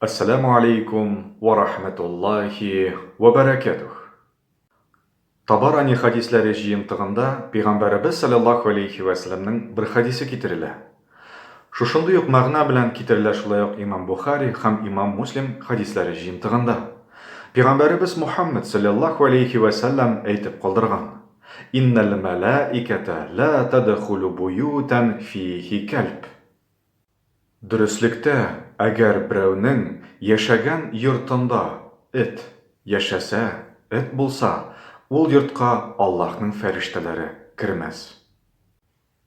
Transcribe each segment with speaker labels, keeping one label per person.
Speaker 1: Assalamu alaikum wa rahmatullahi wa barakatuh. Табарани хадисләре җыентыгында Пәйгамбәрбез саллаллаһу алейхи ва салламның бер хадисе китерелә. Шушындый ук мәгънә белән китерелә шулай ук Имам Бухари һәм Имам Муслим хадисләре җыентыгында. Пәйгамбәрбез Мухаммад саллаллаһу алейхи ва саллям әйтеп калдырган: "Иннал малаиката ла тадхулу буютан фихи калб." Дөреслекте, әгәр берәүнең яшәгән йортында эт яшәсә, эт булса, ул йортка Аллаһның фәрештәләре кермәс.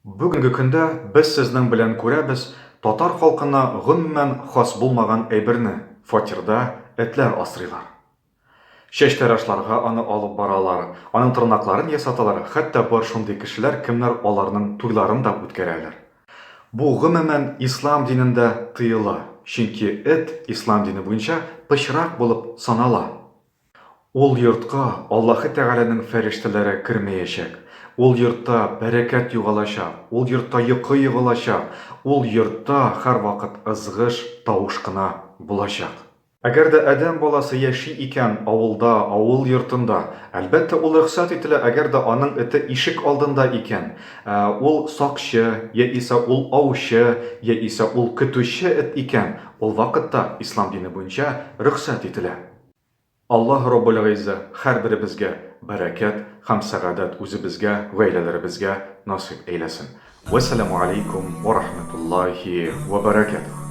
Speaker 1: Бүгенге көндә без сезнең белән күрәбез татар халкына гомумән хас булмаган әйберне — фатирда этләр асрыйлар. Чәч тарашларга аны алып баралар, аның тырнакларын ясаталар, хәтта бар шундый кешеләр, кемнәр аларның туйларын да үткәрәләр. Бу гомумән ислам динендә тыела, чөнки эт ислам дине буенча пычрак булып санала. Ул йортка Аллаһы Тәгаләнең фәрештәләре кермәячәк. Ул йортта бәрәкәт югалачак, ул йортта йокы югалачак, ул йортта һәрвакыт ызгыш, тавыш кына булачак. Әгәр дә адәм баласы яши икән авылда, авыл йортында, әлбәттә ул рөхсәт ителә, әгәр дә аның эте ишек алдында икән, ул сакчы, яисә ул аучы, яисә ул көтүче эт икән, ул вакытта ислам дине буенча рөхсәт ителә. Аллаһ Раббул Гыйзза һәрберебезгә бәрәкәт һәм сәгадәт үзебезгә, гаиләләребезгә насыйп әйләсен. Вассаламу алейкум ва рахматуллаһи ва баракатуһ.